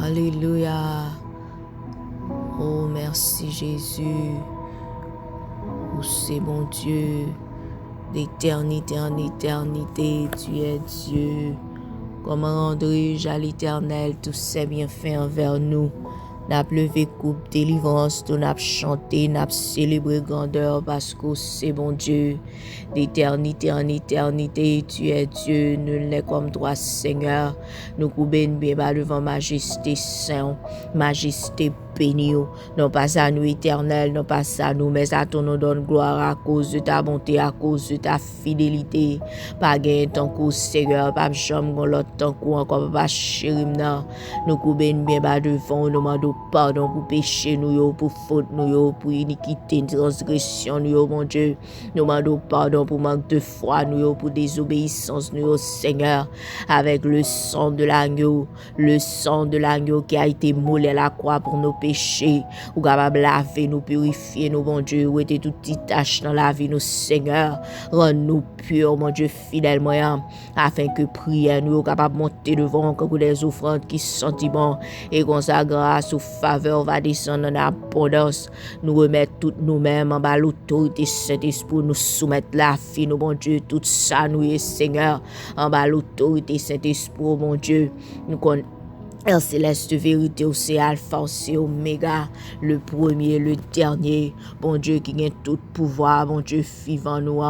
Alléluia. Oh, merci Jésus. Oh, c'est bon Dieu. D'éternité en éternité, tu es Dieu. Comment rendrai-je à l'Éternel tous ses bienfaits envers nous? N'a levé coupe délivrance, nous n'a chanté, n'a célébré grandeur parce que c'est bon Dieu. D'éternité en éternité, tu es Dieu, nul n'est comme toi Seigneur. Nous coubons bien devant majesté saint, majesté bénie. Non pas à nous éternel, non pas à nous, mais à ton nom donne gloire à cause de ta bonté, à cause de ta fidélité. Pas gain ton coup Seigneur, pas chambre l'autre ton coup encore pas chérim nan. Nous coubons bien devant, nous demandons pardon pour péché nous, pour faute nous, pour iniquité, transgression nous, mon Dieu. Nous demandons pardon pour manque de foi nous, pour désobéissance nous, Seigneur, avec le sang de l'agneau qui a été moulé à la croix pour nos péchés, ou capable de laver, nous purifier, nous, mon Dieu, où était toute petite tâche dans la vie, nous, Seigneur, rends-nous purs, mon Dieu, fidèle moyen, afin que prière nous capable de monter devant comme des offrandes qui sont bon, et qu'on sa grâce ou faveur va descendre en abondance. Nous remettre toutes nous-mêmes en bas l'autorité Saint-Esprit, nous soumettre la vie, nous, mon Dieu, tout ça, nous, et Seigneur, en bas l'autorité Saint-Esprit, mon Dieu, nous connaissons. El céleste vérité, c'est Alpha, c'est Oméga, le premier, le dernier. Bon Dieu qui a tout pouvoir, bon Dieu vivant nous,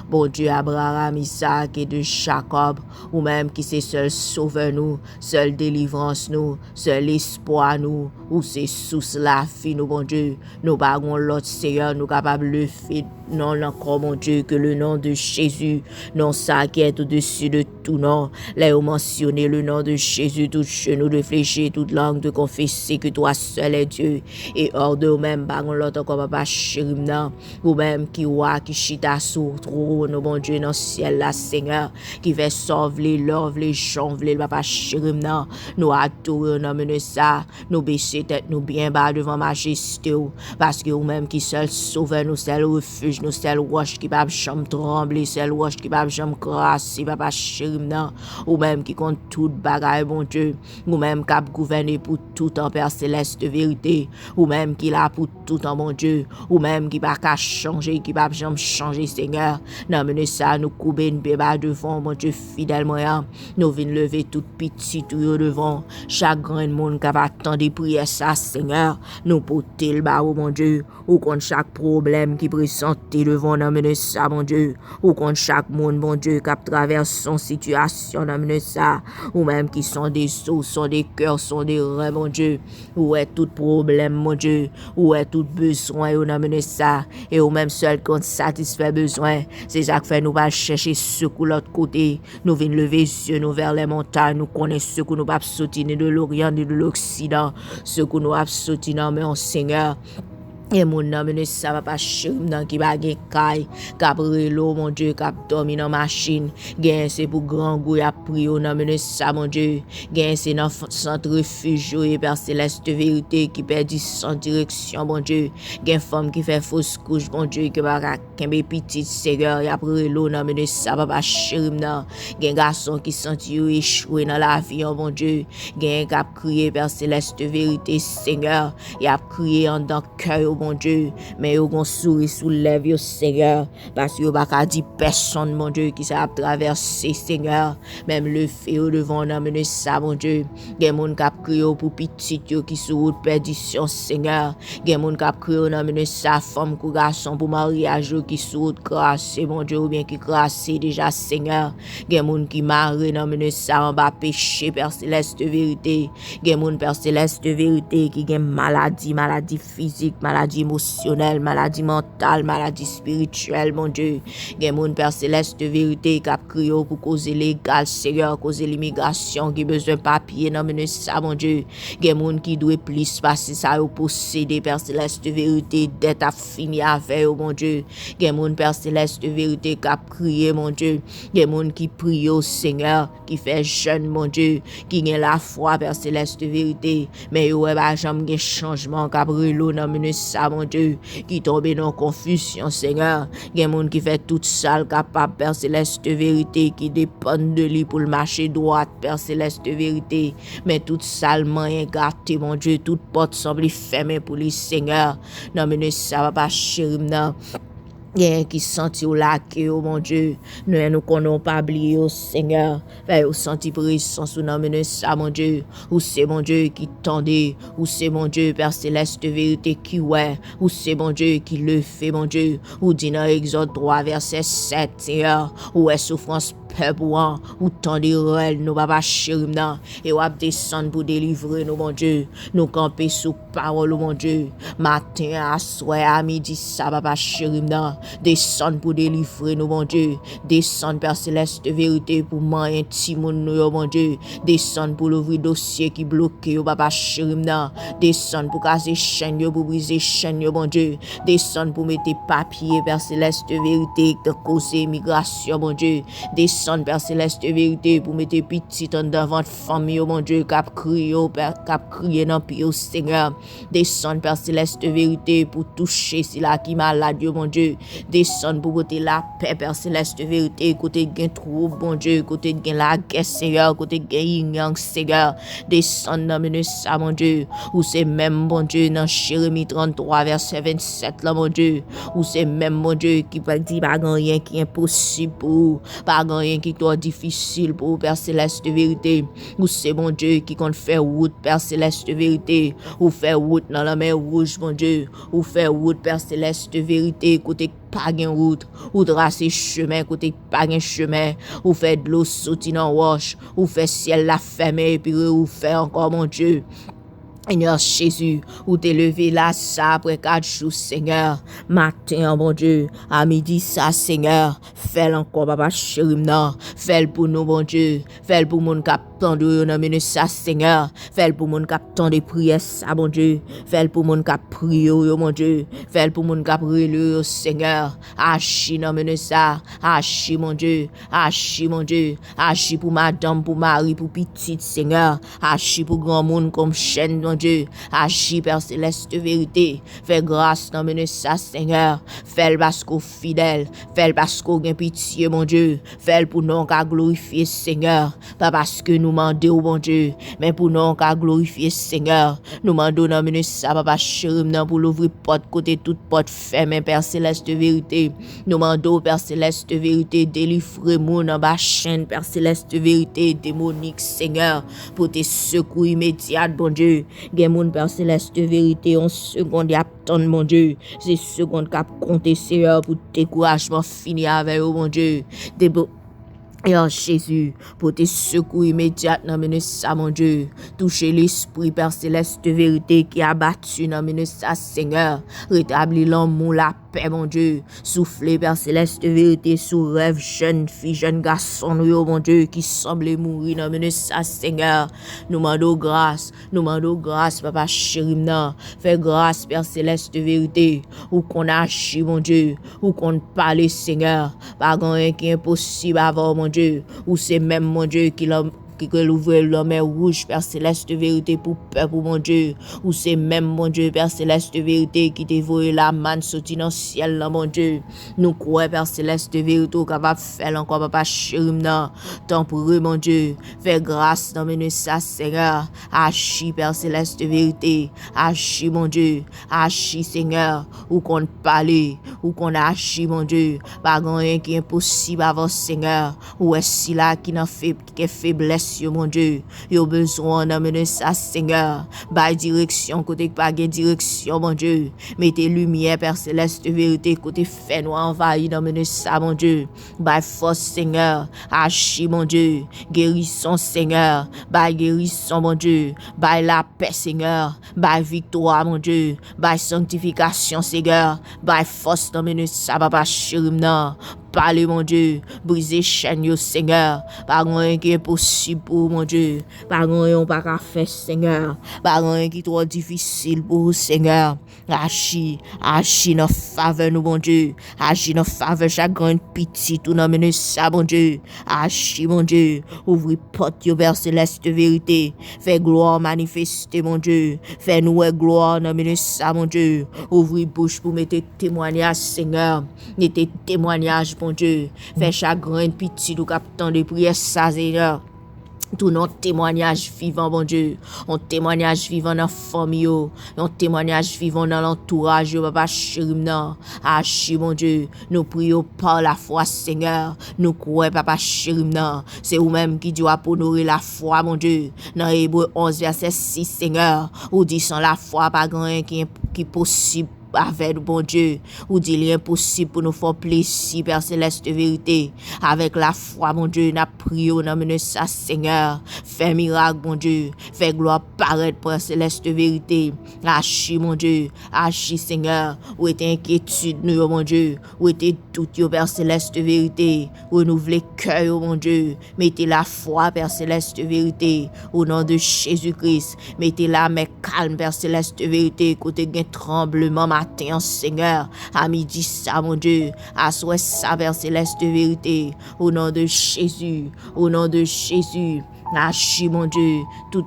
bon Dieu Abraham, Isaac et de Jacob, ou même qui c'est seul sauveur nous, seul délivrance nous, seul espoir nous, ou c'est sous la vie nous, bon Dieu. Nous bagons l'autre Seigneur, nous capables de faire non encore, mon Dieu, que le nom de Jésus, non ça qui est au-dessus de tout nom. Là, vous mentionnez le nom de Jésus, tout genou de fléchir, toute langue de confesser que toi seul est Dieu. Et hors de vous-même, bagon l'autre encore papa chérim nan, vous-même qui roi, qui chita sur trône, bon Dieu, dans le ciel, la Seigneur, qui fait sauver l'œuvre, les chanvres, le papa chérim nan, nous adorons, nous amener ça, nous baisser tête, nous bien bas devant majesté, parce que vous-même qui seul sauve nous, seul refuge, nous, seul roche qui va jamais trembler, seul roche qui va jamais crasser, papa chérim nan, ou même qui compte toute bagaille, bon Dieu, ou même qui a gouverné pour tout en Père céleste de vérité, ou même qui l'a pour tout en mon Dieu, ou même qui va qu'à changer, qui va jamais changer, Seigneur. Non, mais ça, nous couper une bébé devant, mon Dieu, fidèle moyen. Nous venons lever tout petit tout devant. Chaque grand monde qui va attendre prier ça, Seigneur. Nous porter le bas, mon Dieu, ou contre chaque problème qui présente devant, non, mais ça, mon Dieu, ou contre chaque monde, mon Dieu, qui traverse son situation, non, mais ça, ou même qui sont des os, sont des cœurs, sont des reins, mon Dieu. Où est tout problème, mon Dieu? Où est tout besoin? Et on a mené ça. Et ou même seul qu'on satisfait besoin. C'est ça que fait nous pas chercher secours l'autre côté. Nous venons lever les yeux nous vers les montagnes. Nous connaissons ce que nous pas sauter ni de l'Orient ni de l'Occident. Ce que nous pas sauter dans mais en Seigneur. Et mon nom ne ça pas chérim nan qui va gen kay, k'ap relo mon Dieu, k'ap dormi dans machine. Gen c'est pour grand goût a prié au nom de ça mon Dieu. Gen c'est dans centre refuge et Père céleste vérité qui perdit sans direction mon Dieu. Gen femme qui fait fausse couche mon Dieu que va kembe petite Seigneur y a relo nom de ça pas chérim nan. Gen garçon qui senti échoué dans la vie mon Dieu. Gen k'ap crier Père céleste vérité Seigneur, y a crié en dans cœur mon Dieu, mais vous gon sourire sous lèvres Seigneur, parce que vous pas dit personne mon Dieu qui ça traverser Seigneur, même le feu devant d'amener ça mon Dieu. Gen moun k'ap crié pour petit yo qui sous route perdition Seigneur. Gen moun k'ap crié d'amener ça femme ou garçon pour mariage qui sous route grâce mon Dieu ou bien qui grâce déjà Seigneur. Gen moun qui marre d'amener ça en bas péché Père céleste de vérité. Gen moun Père céleste de vérité qui gen maladie physique, maladie émotionnelle, maladie mentale, maladie spirituelle, mon Dieu. Gen moun Père céleste de vérité qui a crié pour causer légal, Seigneur, causer l'immigration, qui besoin papier, non mais ça, mon Dieu. Gen moun qui doit plus passer ça au posséder, Père céleste de vérité, d'être à fini avec, mon Dieu. Gen moun Père céleste de vérité qui a crié, mon Dieu. Gen moun qui prie au Seigneur, qui fait jeûne, mon Dieu, qui a la foi, Père céleste de vérité, mais ouais, bah, j'aime gen changement, qui a brûlé, non mais ça, mon Dieu, qui tombe dans confusion, Seigneur. Il y a des gens qui fait tout ça, capable, Père Céleste vérité, qui dépendent de lui pour le marcher droit, Père Céleste vérité. Mais tout ça, le moyen gâté, mon Dieu, toute porte semble fermée pour lui, Seigneur. Non, mais ça va pas chérir, non. Gen qui senti ou laqué, oh mon Dieu. Nous connaissons pas oublier, oh Seigneur. Fait ou senti présence ou non, mais ça, mon Dieu. Ou c'est mon Dieu qui tendait. Ou c'est mon Dieu, Père Céleste, vérité qui ouais. Ou c'est mon Dieu qui le fait, mon Dieu. Ou dit dans Exode 3, verset 7, Seigneur. Ou est souffrance peuple ou tant de rêves, nous pas chérir nan. Et ou ap descendre pour délivrer nous, mon Dieu. Nous camper sous parole, mon Dieu. Matin, à soir, à midi, ça va pas chérir nan. Descendre pour délivrer nous, mon Dieu. Descendre, Père Céleste, vérité pour man intime nous, mon Dieu. Descendre pour l'ouvrir dossier qui bloqué, ou pas chérir nan. Descendre pour casser chaîne, pour briser chaîne, mon Dieu. Descendre pour mettre papier, Père Céleste, vérité, de causer migration, mon Dieu. Descendre, Père Céleste, vérité, pour mettre petit en devant famille, mon Dieu, cap crier, cap crier dans pied, Seigneur. Descendre, Père Céleste, vérité, pour toucher si la qui malade, mon Dieu. Descendre pour côté la paix, Père Céleste, vérité, côté gain trouble, mon Dieu, côté gain la guerre, Seigneur, côté gain yin-yang, Seigneur. Descendre dans le ça, mon Dieu, ou c'est même, mon Dieu, dans Jérémie 33, verset 27, là, mon Dieu, ou c'est même, mon Dieu, qui va dire, pas rien qui est impossible pour, pas rien qui est difficile pour, Père Céleste de vérité. Ou c'est mon Dieu qui compte faire route, Père Céleste de vérité. Ou faire route dans la mer rouge, mon Dieu. Ou faire route, Père Céleste de vérité, côté pas de route. Ou tracer chemin, côté pas de chemin. Ou faire de l'eau sauter dans roche. Ou faire ciel la fermer, et puis ou faire encore, mon Dieu. Seigneur Jésus, où t'es levé là, ça, après 4 jours, Seigneur. Matin, mon Dieu, à midi, ça, Seigneur. Fais-le encore, papa, chéri, non. Fais-le pour nous, mon Dieu. Fais-le pour mon cap, tant de nous, ça, Seigneur. Fais-le pour mon cap, tant de prières, ça, mon Dieu. Fais-le pour mon cap, prier, mon Dieu. Fais-le pour mon cap, relire, Seigneur. Agis, non, ça. Agis, mon Dieu. Agis, mon Dieu. Agis pour madame, pour mari, pour petite, Seigneur. Agis pour grand monde comme chaîne, mon Dieu, agis, Père Céleste de vérité. Fais grâce dans le ça, Seigneur. Fais-le parce qu'on fidèle. Fais-le parce qu'on a pitié, mon Dieu. Fais-le pour nous qu'à glorifier, Seigneur. Pas parce que nous demandons, mon Dieu, mais pour nous qu'à glorifier, Seigneur. Nous demandons dans le ça, papa chéri, pour l'ouvrir porte côté toute porte fermée, Père Céleste de vérité. Nous demandons, Père Céleste de vérité, délivrer-moi dans ma chaîne, Père Céleste de vérité, démonique, Seigneur, pour tes secours immédiats, bon Dieu. Gen moun, Père Céleste de vérité, en seconde y attendre, mon Dieu. C'est seconde cap compter, Seigneur, pour découragement fini avec eux, mon Dieu. Et en Jésus, pour tes secours immédiats, dans ça, mon Dieu. Toucher l'esprit, Père Céleste de vérité, qui a battu dans ça, Seigneur. Rétablir l'amour, la paix, mon Dieu. Souffler, Père Céleste de vérité, sous rêve, jeune fille, jeune garçon, mon Dieu, qui semblait mourir dans ça, Seigneur. Nous demandons grâce, Papa chéri, non. Fais grâce, Père Céleste de vérité, ou qu'on agit, mon Dieu, ou qu'on parle, Seigneur. Pas rien qui est impossible avant, mon Dieu. Ou c'est même, mon Dieu, qui l'ouvre la mer rouge, Père Céleste de vérité, pour peuple, mon Dieu. Ou c'est même, mon Dieu, Père Céleste de vérité, qui dévoile la manne sortie dans le ciel, là, mon Dieu. Nous croyons, Père Céleste de vérité, capable de faire encore, papa chéri, non. Tant pour eux, mon Dieu. Fais grâce dans ça, Seigneur. Agis, Père Céleste de vérité. Agis, mon Dieu. Agis, Seigneur. Ou qu'on parle, ou qu'on agit, mon Dieu. Pas rien qui est impossible avant, Seigneur. Ou est-ce là qui n'a fait, qui est faiblesse, mon Dieu, yo besoin d'amener ça, Seigneur. By direction, côté pas de direction, mon Dieu. Mettez lumière, Père Céleste de vérité, côté fait noir envahi d'amener ça, mon Dieu. By force, Seigneur. Agis, mon Dieu. Guérison, Seigneur. By guérison, mon Dieu. By la paix, Seigneur. By victoire, mon Dieu. By sanctification, Seigneur. By force d'amener ça, papa chéri, non. parler, mon Dieu. Briser chaîne, yo, Seigneur. Pas rien qui est possible pour mon Dieu. Pas rien pas qu'à faire, Seigneur. Pas rien qui est trop difficile pour Seigneur. Agis dans faveur, nous, mon Dieu. Agis dans faveur, chaque grande petite, tout dans mener ça, mon Dieu. Agis, mon Dieu. Ouvre porte, yo, Père céleste, vérité. Fais gloire manifester, mon Dieu. Fais-nous gloire dans mener ça, mon Dieu. Ouvre bouche pour mettre témoignage, Seigneur. Mettez témoignage, mon Dieu. Fais chaque grande petite, ou captant de prières, ça, Seigneur. Tout notre témoignage vivant, bon Dieu. Un témoignage vivant dans la famille, un témoignage vivant dans l'entourage, papa chéri, non. Agis, mon Dieu. Nous prions par la foi, Seigneur. Nous croyons, papa chéri, non. C'est vous-même qui doit pour nourrir la foi, mon Dieu. Dans Hébreux 11, verset 6, Seigneur. Ou dit sans la foi, pas grand qui est possible. Avec bon Dieu, ou dit l'impossible pour nous faire plaisir, Père céleste vérité. Avec la foi, mon Dieu, n'a prié, on a mené ça, Seigneur. Fais miracle, mon Dieu. Fais gloire paraître, Père céleste vérité. Agis, mon Dieu. Agis, Seigneur. Où est inquiétude, nous, mon Dieu. Où était tout, Père céleste vérité. Renouvelez cœur, mon Dieu. Mettez la foi, Père céleste vérité. Au nom de Jésus-Christ. Mettez la main calme, Père céleste vérité. Côté gain tremblement, matin, Seigneur, à midi ça, mon Dieu, à soir ça, Père céleste vérité, au nom de Jésus, agis, mon Dieu, tout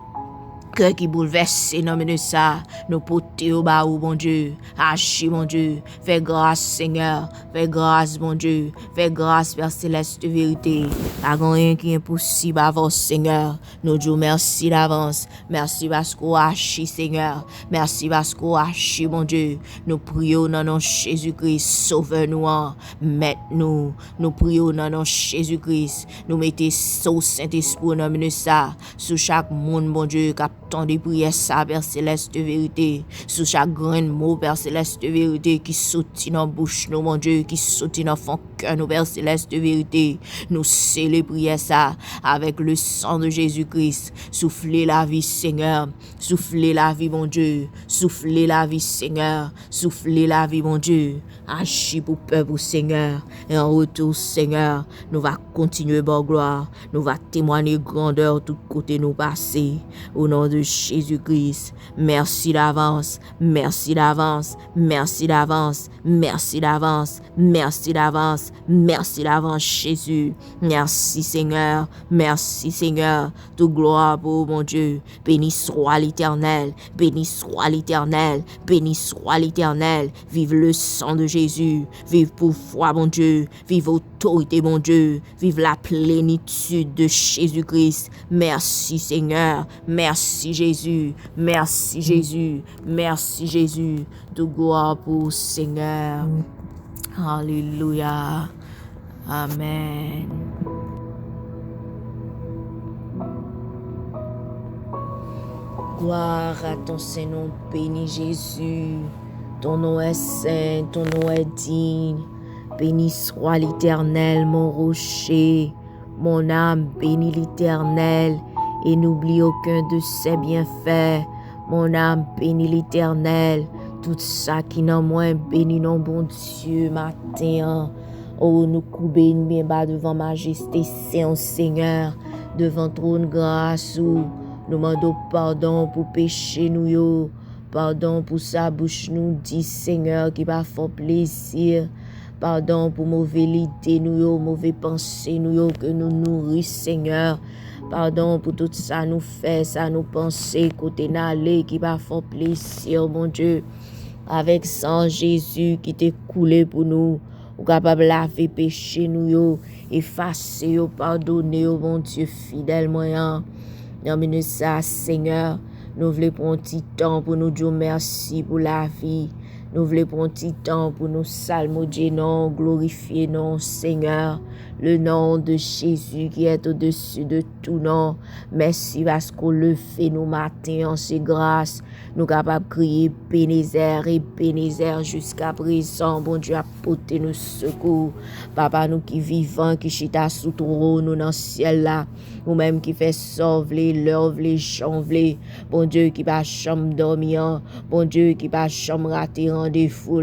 cœur qui bouleverse, non mais de ça, nous porter au bas, mon Dieu, agis, mon Dieu, fais grâce, Seigneur, fais grâce, mon Dieu, fais grâce, Père céleste vérité, pas rien qui est impossible avant, Seigneur, nous disons merci d'avance, merci parce qu'on agit, Seigneur, merci parce qu'on agit, mon Dieu, nous prions dans nom Jésus-Christ, sauve-nous, mette-nous, nous prions dans nom Jésus-Christ, nous mettez au Saint-Esprit, non mais de ça, sous chaque monde, mon Dieu, tant de prières, ça, Père céleste vérité, sous chaque grain de mot, Père céleste vérité, qui sortit dans la bouche, nous, mon Dieu, qui sortit dans le fond cœur, nous, Père céleste vérité, nous célébrions ça avec le sang de Jésus-Christ. Soufflez la vie, Seigneur, soufflez la vie, mon Dieu, soufflez la vie, Seigneur, soufflez la vie, mon Dieu. Agis pour peuple, Seigneur, et en retour, Seigneur, nous va continuer par gloire, nous va témoigner grandeur tout côté nous passer. Au nom de Jésus-Christ, merci d'avance, merci d'avance, merci d'avance, merci d'avance, merci d'avance, merci d'avance, Jésus. Merci Seigneur, toute gloire pour mon Dieu. Béni soit l'Éternel, béni soit l'Éternel, béni soit l'Éternel. Vive le sang de Jésus, vive pour foi, mon Dieu, vive autorité, mon Dieu, vive la plénitude de Jésus-Christ. Merci Seigneur, merci Jésus, merci Jésus, merci Jésus. De gloire pour Seigneur. Alléluia. Amen. Gloire à ton Saint-Nom, béni Jésus. Ton nom est saint, ton nom est digne. Béni soit l'Éternel, mon rocher. Mon âme bénit l'Éternel et n'oublie aucun de ses bienfaits. Mon âme bénit l'Éternel. Tout ça qui n'a moins béni non bon Dieu matin. Oh, nous coubons bien bas devant majesté, Saint Seigneur, devant trône grâce où nous demandons pardon pour péché nous yo. Pardon pour sa bouche nous dit Seigneur qui va faire plaisir. Pardon pour mauvaise idée nous yo, mauvais pensée nous yo que nous nourrissons Seigneur. Pardon pour tout ça nous fait, ça nous penser côté n'aller qui va faire plaisir mon Dieu. Avec sang Jésus qui t'est coulé pour nous, ou capable de laver péché nous yo, effacer yo, pardonner yo mon Dieu fidèle moyen. Dans ça Seigneur, nous voulons prendre un petit temps pour nous dire merci pour la vie. Nous voulons prendre un petit temps pour nous salmodier, non, glorifier, non, Seigneur, le nom de Jésus qui est au-dessus de tout nom. Merci parce qu'on le fait nous matin en ses grâces. Nous capables de crier Bénézer et Bénézer jusqu'à présent. Bon Dieu, apportez nous secours. Papa, nous qui vivons, qui chita sous trône, nous dans le ciel là. Ou même qui fait sauver l'œuvre, les chanvler. Bon Dieu, qui va chambre dormir. Bon Dieu, qui va chambre rater rendez-vous.